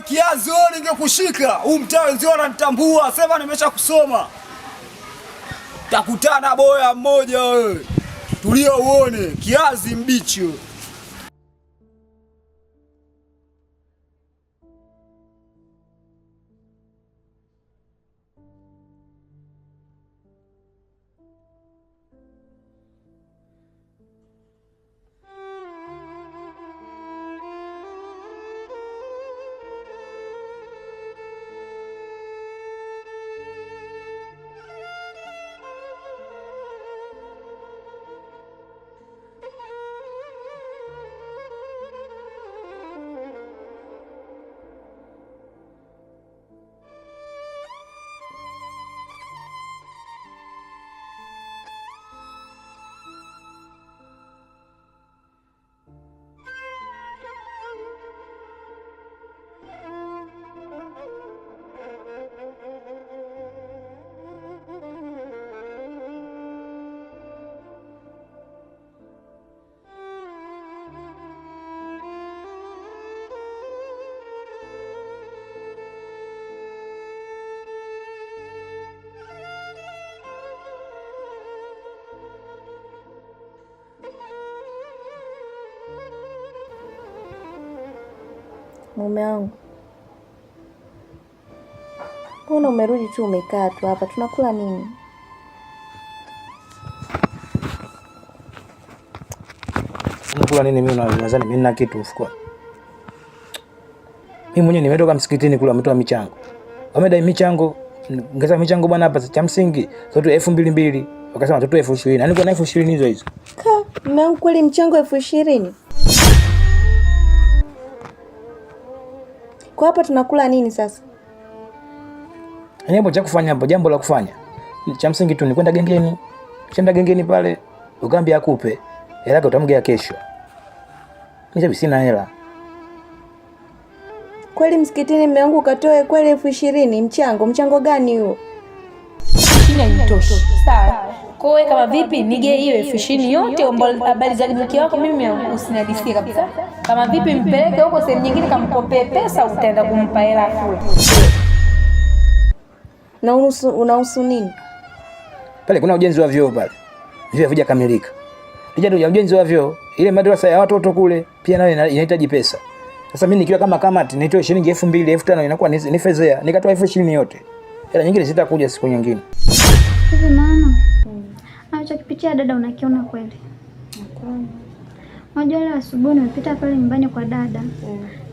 Wewe kiazi wewe ningekushika. Huu mtaa wenzio wananitambua. Sema nimesha kusoma. Takutana boya mmoja wewe. Tulia uone kiazi mbichi wewe. Mume wangu, mbona umerudi tu umekaa tu hapa? Tunakula nini? Tunakula nini? Mimi nadhani mimi nina kitu ufukwa. Mimi mwenyewe nimetoka msikitini kula, umetoa michango. Wamedai michango, ngeza michango bwana hapa cha msingi. Sote 2200. Wakasema tutoe 20,000. Na niko na 20,000 hizo hizo. Mume wangu, kweli mchango 20,000? Kwa hapa tunakula nini sasa? Jambo cha kufanya hapo, jambo la kufanya. Cha msingi tu ni kwenda gengeni. Chenda gengeni pale, ukambi akupe. Hela yako utamgea kesho. Mimi sina hela. Kweli msikitini mume wangu ukatoe kweli 20,000 mchango? Mchango gani huo? Shina nitoshi. Sawa. Kwa hiyo kama vipi nige hiyo 20,000 yote habari za mke wako mimi usinadisikie kabisa. Kama vipi mpeleke huko sehemu nyingine kamkopee pesa utaenda kumpa hela kula. Na unahusu nini? Pale kuna ujenzi wa vyoo pale. Vyoo havijakamilika. Lija ndio ujenzi wa vyoo. Ile madrasa ya watoto kule pia nayo inahitaji pesa. Sasa mimi nikiwa kama kamati nitoe shilingi 2,000, 5,000 inakuwa ni fezea. Nikatoa 20,000 yote. Hela nyingine sitakuja siku nyingine. Hivi mama, anachokipitia dada unakiona kweli? Unajua leo asubuhi nimepita pale nyumbani kwa dada.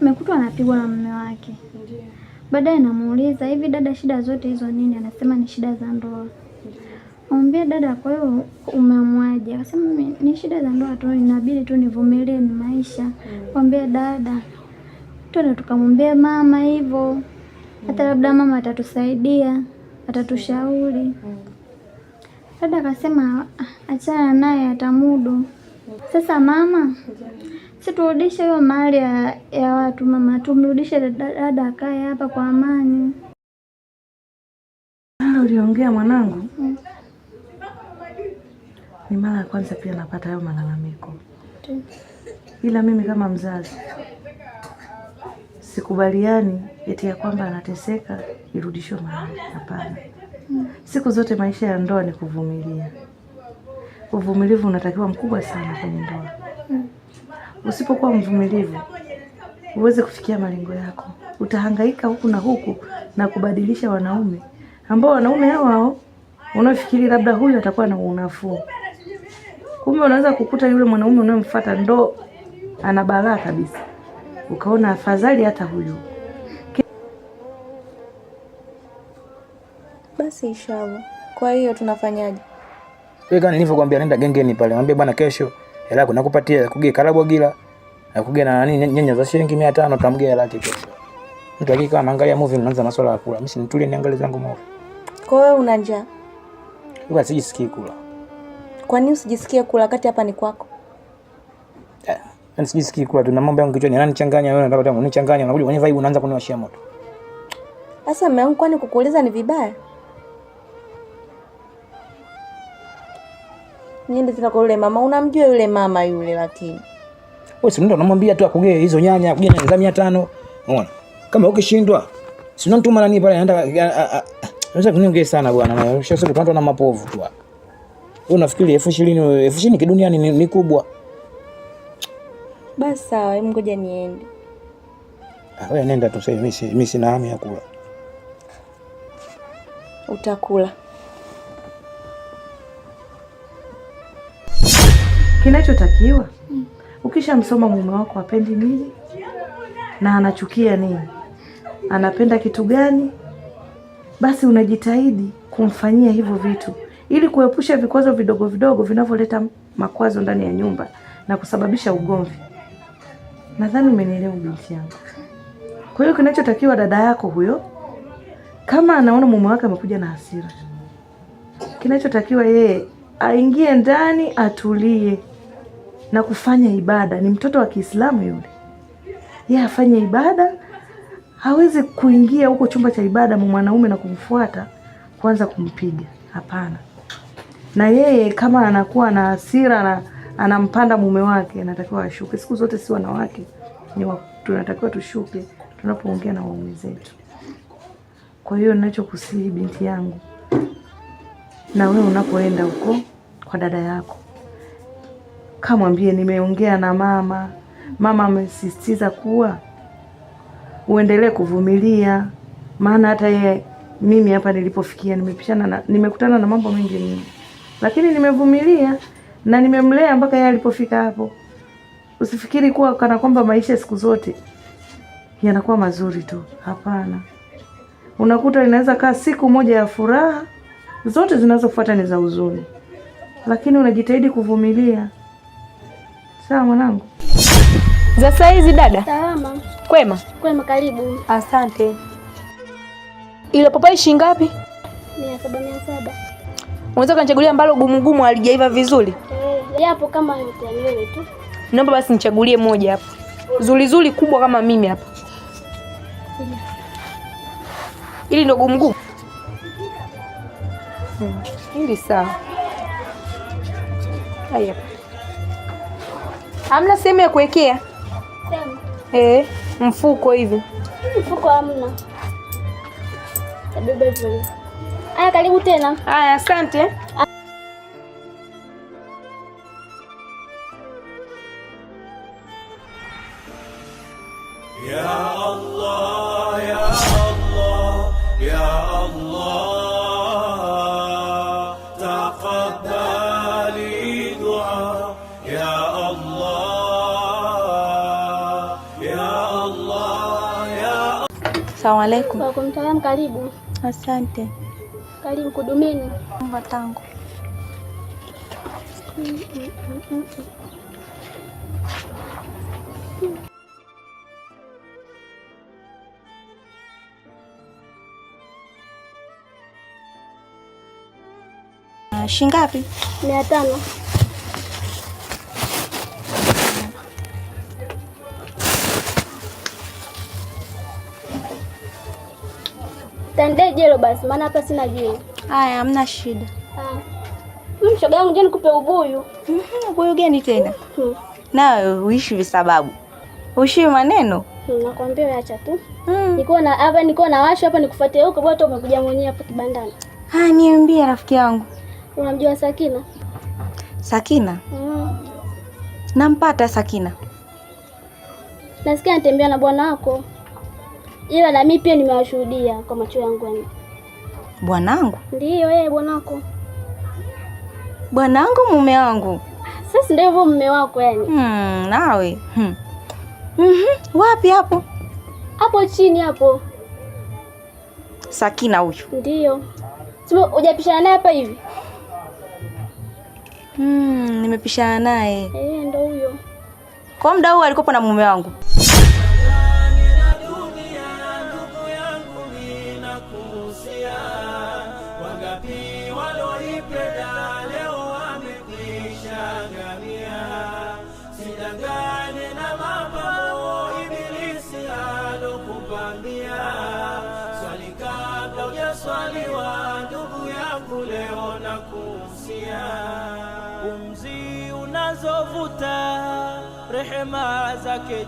Nimekutwa anapigwa na mume wake. Baadaye namuuliza, hivi dada, shida zote hizo nini? Anasema ni shida za ndoa. Mwambie dada, kwa hiyo umeamwaje? Akasema ni shida za ndoa tu, inabidi tu nivumilie, ni maisha. Mwambie dada, twende tukamwambie mama hivyo. Hata labda mama atatusaidia, atatushauri. Dada akasema achana naye, atamudu. Sasa mama, si turudishe hiyo mali ya watu mama, tumrudishe dada akae hapa kwa amani. Uliongea mwanangu. Ni mara ya kwanza pia napata hayo malalamiko. Ila mimi kama mzazi sikubaliani eti ya kwamba anateseka irudishwe mahali. Hapana. Siku zote maisha ya ndoa ni kuvumilia. Uvumilivu unatakiwa mkubwa sana kwenye ndoa. Usipokuwa mvumilivu, uweze kufikia malengo yako. Utahangaika huku na huku na kubadilisha wanaume ambao wanaume hao unafikiri labda huyu atakuwa na unafuu. Kumbe unaweza kukuta yule mwanaume unayemfuata ndo ana balaa kabisa. Ukaona afadhali hata huyu. Basi inshallah. Kwa hiyo tunafanyaje? Wewe kama nilivyokuambia nenda gengeni pale. Mwambie bwana kesho hela yako nakupatia kugia karabu gila. Na kugia na nini nyanya za shilingi 500 utamgea hela yake kesho. Mtu akika anaangalia movie mnaanza masuala ya kula. Mimi si nitulie niangalie zangu movie. Kwa hiyo una njaa? Wewe sijisikii kula. Kwa nini usijisikie kula wakati hapa ni kwako? Sijisikii kula tu na mambo yangu kichwani yananichanganya. Wewe unataka kama unichanganya unakuja kwenye vibe unaanza kuniwashia moto. Sasa mume wangu, kwani kukuuliza ni vibaya? Niende tena kwa yule mama, unamjua yule mama yule lakini. Wewe si ndio unamwambia tu akugee hizo nyanya, akugee nyanya za 500. Unaona? Kama ukishindwa, si unamtuma nani pale anaenda unaweza kuniongea sana bwana. Sasa tunaanza na mapovu tu hapa. Wewe unafikiri 20,000 kiduniani ni kubwa? Basi sawa, hebu ngoja niende. Wewe nenda tu sasa, mimi sina hamu ya kula. Utakula. Kinachotakiwa ukishamsoma mume wako apendi nini na anachukia nini, anapenda kitu gani, basi unajitahidi kumfanyia hivyo vitu ili kuepusha vikwazo vidogo vidogo vinavyoleta makwazo ndani ya nyumba na kusababisha ugomvi. Nadhani umenielewa binti yangu. Kwa hiyo kinachotakiwa dada yako huyo, kama anaona mume wake amekuja na hasira, kinachotakiwa yeye aingie ndani atulie na kufanya ibada. Ni mtoto wa Kiislamu yule, yeye afanye ibada. Hawezi kuingia huko chumba cha ibada mwanaume na kumfuata kwanza kumpiga, hapana. Na yeye kama anakuwa na hasira na anampanda mume wake, anatakiwa ashuke. Siku zote si wanawake tunatakiwa tushuke tunapoongea na waume zetu. Kwa hiyo ninachokusihi binti yangu, na wewe unapoenda huko kwa dada yako, kamwambie nimeongea na mama. Mama amesisitiza kuwa uendelee kuvumilia, maana hata yeye mimi hapa nilipofikia nimekutana na mambo mengi mimi, lakini nimevumilia na nimemlea mpaka yeye alipofika hapo. Usifikiri kuwa kana kwamba maisha siku zote yanakuwa mazuri tu, hapana. Unakuta inaweza kaa siku moja ya furaha, zote zinazofuata ni za huzuni, lakini unajitahidi kuvumilia. Sawa mwanangu? Za saa hizi dada? Salama. Kwema? Kwema, karibu. Asante. Ile papai shilingi ngapi? 700. Unaweza kunichagulia ambalo gumu halijaiva vizuri? Yapo kama yote ni wewe tu. Naomba basi nichagulie moja hapo. Zuri kubwa kama mimi hapa. Ili ndo gumu. Hili sawa. Haya. Hamna sehemu ya kuwekea? Sehemu? Mfuko hivi. Mfuko hamna. Tabeba hivyo. Aya, karibu tena. Aya, asante. Ya Allah, ya Allah, ya Allah, taqabbali dua. Ya Allah, ya Allah, ya. Asalamu alaykum. Wa kumsalam, karibu. Asante. Karibu kudumini. Mva tangu. Shilingi ngapi? 500. Tande jelo basi, maana hapa sina jelo. Haya, hamna shida. Shoga yangu, je, nikupe ubuyu? Ubuyu gani tena? Nawe uishi visababu. Uishi maneno? Nakwambia wewe acha tu. Niko na washo hapa nikufuatie huko, bwana umekuja mwenyewe hapa kibandani. Niambie rafiki yangu. Unamjua Sakina? Sakina? Nampata Sakina. Nasikia anatembea na bwana wako. Ila na mimi pia nimewashuhudia kwa macho yangu. Bwanangu? Ndio, yeye bwanako. Bwanangu mume wangu. Sasa ndio hivyo mume wako yani. Nawe. Wapi hapo? Hapo chini hapo. Sakina huyu? Ndio. Sio hujapishana naye hapa hivi? Nimepishana naye. Ndio huyo. Kwa muda huu alikuwa na mume wangu. Pumzi unazovuta rehema zake